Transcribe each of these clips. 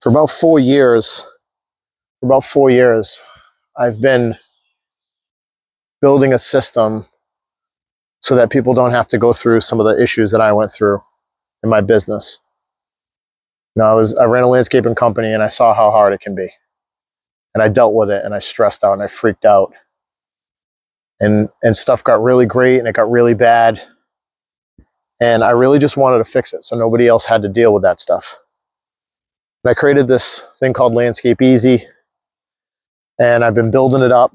For about 4 years, I've been building a system so that people don't have to go through some of the issues that I went through in my business. I ran a landscaping company and I saw how hard it can be. And I dealt with it and I stressed out and I freaked out. And stuff got really great and it got really bad. And I really just wanted to fix it so nobody else had to deal with that stuff. And I created this thing called Landscape Easy. And I've been building it up.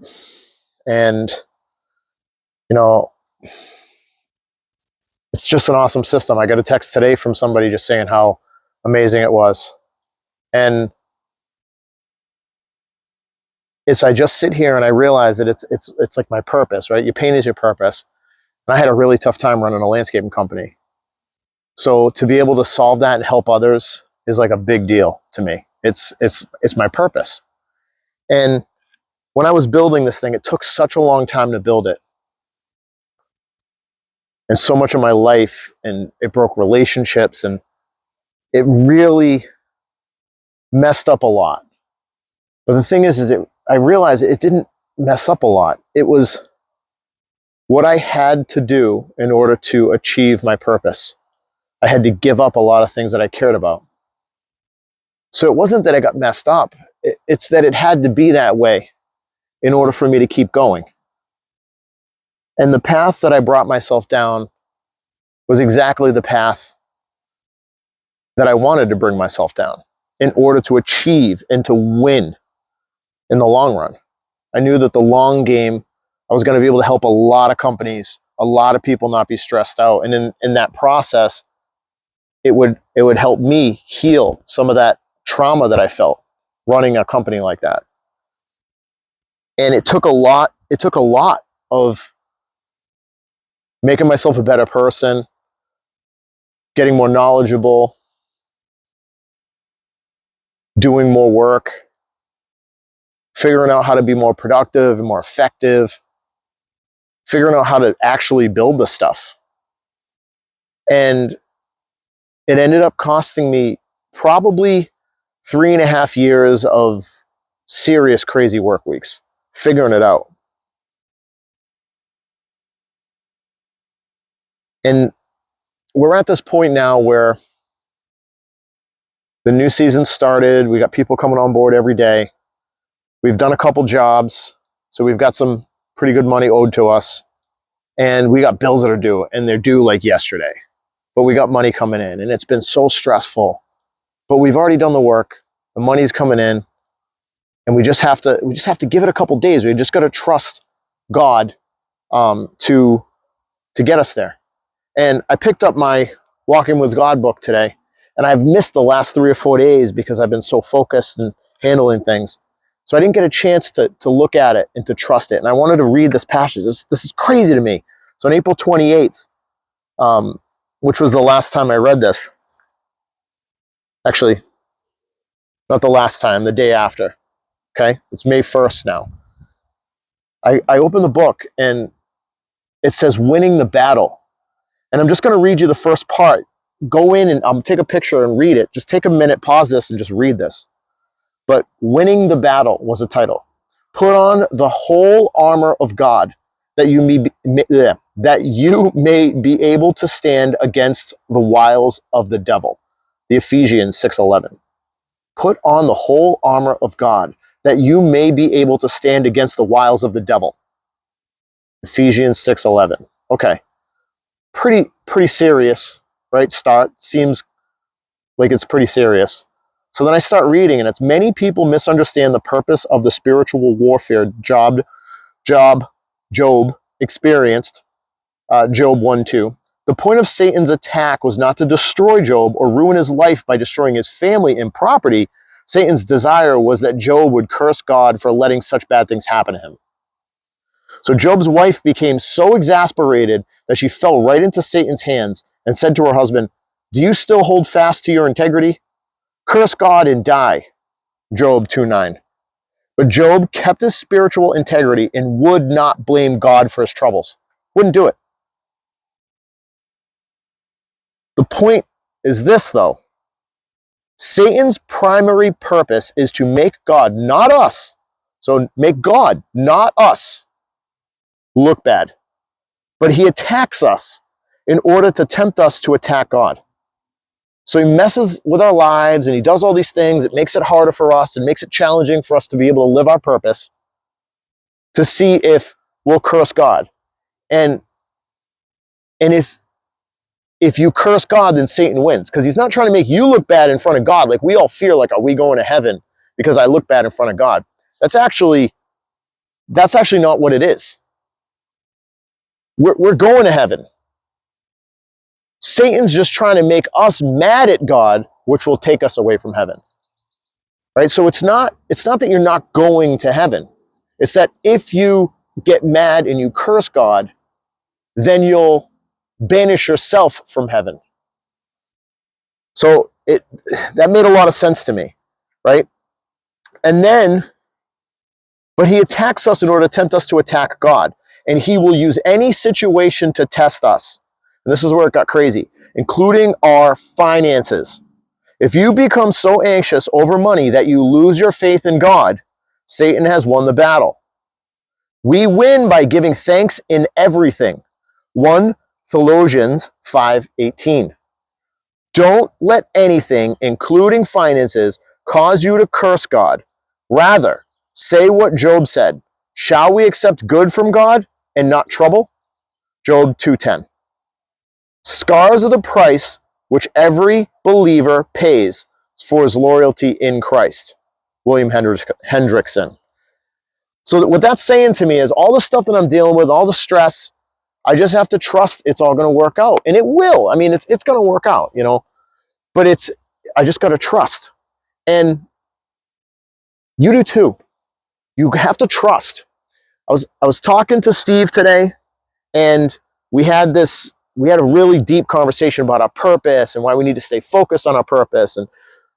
And, it's just an awesome system. I got a text today from somebody just saying how amazing it was. And I just sit here and I realize that it's like my purpose, right? Your pain is your purpose. And I had a really tough time running a landscaping company. So to be able to solve that and help others is like a big deal to me. It's my purpose. And when I was building this thing, it took such a long time to build it. And so much of my life, and it broke relationships, and it really messed up a lot. But the thing is I realized it didn't mess up a lot. It was what I had to do in order to achieve my purpose. I had to give up a lot of things that I cared about. So it wasn't that I got messed up. It's that it had to be that way in order for me to keep going. And the path that I brought myself down was exactly the path that I wanted to bring myself down in order to achieve and to win in the long run. I knew that the long game, I was going to be able to help a lot of companies, a lot of people not be stressed out. And in that process, it would help me heal some of that trauma that I felt running a company like that. And it took a lot of making myself a better person, getting more knowledgeable, doing more work, figuring out how to be more productive and more effective, figuring out how to actually build the stuff. And it ended up costing me probably 3.5 years of serious, crazy work weeks, figuring it out. And we're at this point now where the new season started. We got people coming on board every day. We've done a couple jobs, so we've got some pretty good money owed to us. And we got bills that are due, and they're due like yesterday. But we got money coming in, and it's been so stressful. But we've already done the work. The money's coming in, and we just have to give it a couple days. We just got to trust God to get us there. And I picked up my Walking with God book today, and I've missed the last 3 or 4 days because I've been so focused and handling things. So I didn't get a chance to look at it and to trust it. And I wanted to read this passage. This is crazy to me. So on April 28th, which was the last time I read this, actually, not the last time, the day after, okay? It's May 1st now. I opened the book, and it says winning the battle. And I'm just going to read you the first part. Go in and take a picture and read it. Just take a minute, pause this, and just read this. But winning the battle was the title. Put on the whole armor of God that you may be able to stand against the wiles of the devil. The Ephesians 6:11. Put on the whole armor of God that you may be able to stand against the wiles of the devil. Ephesians 6:11. Okay. Pretty serious, right? Start. Seems like it's pretty serious. So then I start reading, and it's many people misunderstand the purpose of the spiritual warfare Job experienced. Job 1:2. The point of Satan's attack was not to destroy Job or ruin his life by destroying his family and property. Satan's desire was that Job would curse God for letting such bad things happen to him. So Job's wife became so exasperated that she fell right into Satan's hands and said to her husband, "Do you still hold fast to your integrity? Curse God and die." Job 2:9. But Job kept his spiritual integrity and would not blame God for his troubles. Wouldn't do it. The point is this, though. Satan's primary purpose is to make God, not us, so make God, not us, look bad. But he attacks us in order to tempt us to attack God. So he messes with our lives and he does all these things. It makes it harder for us and makes it challenging for us to be able to live our purpose, to see if we'll curse God. And if you curse God, then Satan wins, because he's not trying to make you look bad in front of God. Like we all fear, like, are we going to heaven because I look bad in front of God? That's actually not what it is. We're going to heaven. Satan's just trying to make us mad at God, which will take us away from heaven. Right? So it's not that you're not going to heaven. It's that if you get mad and you curse God, then you'll banish yourself from heaven. So that made a lot of sense to me, right? And then, but he attacks us in order to tempt us to attack God. And he will use any situation to test us. And this is where it got crazy, including our finances. If you become so anxious over money that you lose your faith in God, Satan has won the battle. We win by giving thanks in everything. 1 Thessalonians 5:18. Don't let anything, including finances, cause you to curse God. Rather, say what Job said. Shall we accept good from God and not trouble? Job 2:10. Scars are the price which every believer pays for his loyalty in Christ. William Hendrickson. So what that's saying to me is all the stuff that I'm dealing with, all the stress, I just have to trust it's all going to work out. And it will. I mean, it's going to work out, you know. But I just got to trust. And you do too. You have to trust. I was talking to Steve today, and we had a really deep conversation about our purpose and why we need to stay focused on our purpose and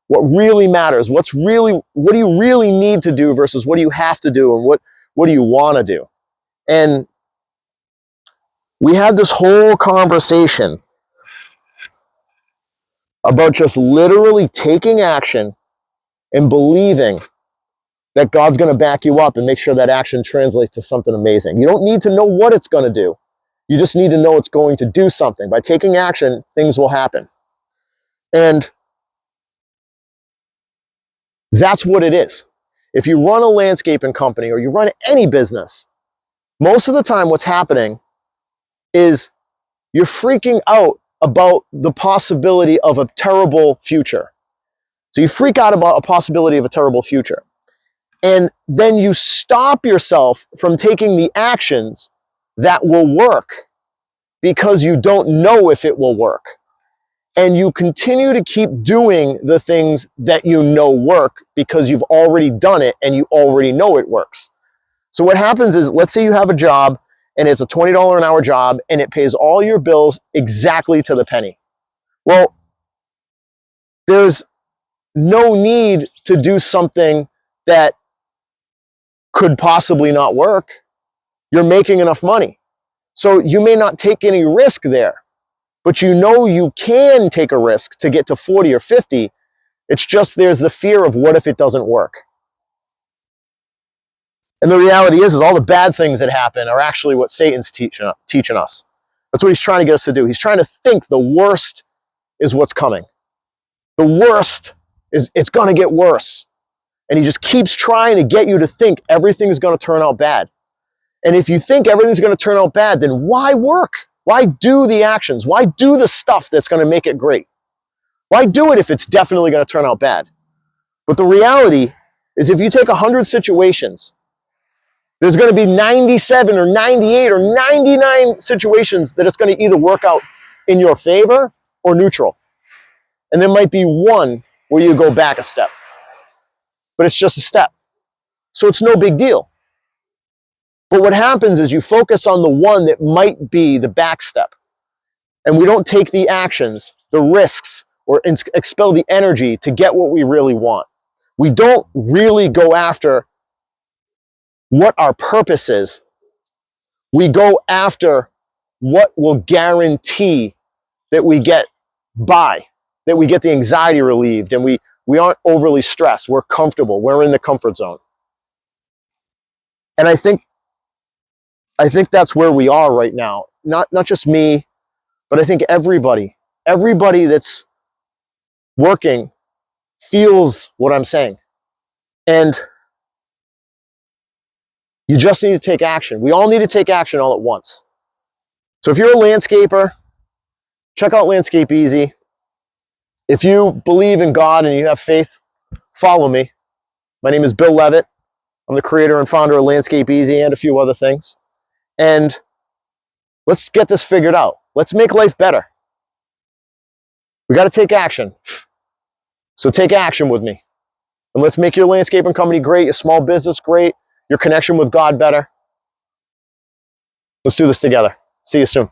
what really matters. What do you really need to do versus what do you have to do, and what do you want to do? And we had this whole conversation about just literally taking action and believing that God's going to back you up and make sure that action translates to something amazing. You don't need to know what it's going to do. You just need to know it's going to do something. By taking action, things will happen. And that's what it is. If you run a landscaping company or you run any business, most of the time what's happening is you're freaking out about the possibility of a terrible future. So you freak out about a possibility of a terrible future. And then you stop yourself from taking the actions that will work because you don't know if it will work. And you continue to keep doing the things that you know work because you've already done it and you already know it works. So what happens is, let's say you have a job and it's a $20 an hour job and it pays all your bills exactly to the penny. Well, there's no need to do something that could possibly not work. You're making enough money. So you may not take any risk there, but you know you can take a risk to get to 40 or 50. It's just there's the fear of what if it doesn't work. And the reality is all the bad things that happen are actually what Satan's teaching us. That's what he's trying to get us to do. He's trying to think the worst is what's coming. The worst is it's going to get worse. And he just keeps trying to get you to think everything is going to turn out bad. And if you think everything's going to turn out bad, then why work? Why do the actions? Why do the stuff that's going to make it great? Why do it if it's definitely going to turn out bad? But the reality is, if you take 100 situations, there's going to be 97 or 98 or 99 situations that it's going to either work out in your favor or neutral. And there might be one where you go back a step. But it's just a step. So it's no big deal. But what happens is you focus on the one that might be the back step. And we don't take the actions, the risks, or expel the energy to get what we really want. We don't really go after what our purpose is. We go after what will guarantee that we get by, that we get the anxiety relieved, and we We aren't overly stressed. We're comfortable. We're in the comfort zone. And I think that's where we are right now. Not just me, but I think everybody that's working feels what I'm saying. And you just need to take action. We all need to take action all at once. So if you're a landscaper, check out Landscape Easy. If you believe in God and you have faith, follow me. My name is Bill Levitt. I'm the creator and founder of Landscape Easy and a few other things. And let's get this figured out. Let's make life better. We got to take action. So take action with me. And let's make your landscaping company great, your small business great, your connection with God better. Let's do this together. See you soon.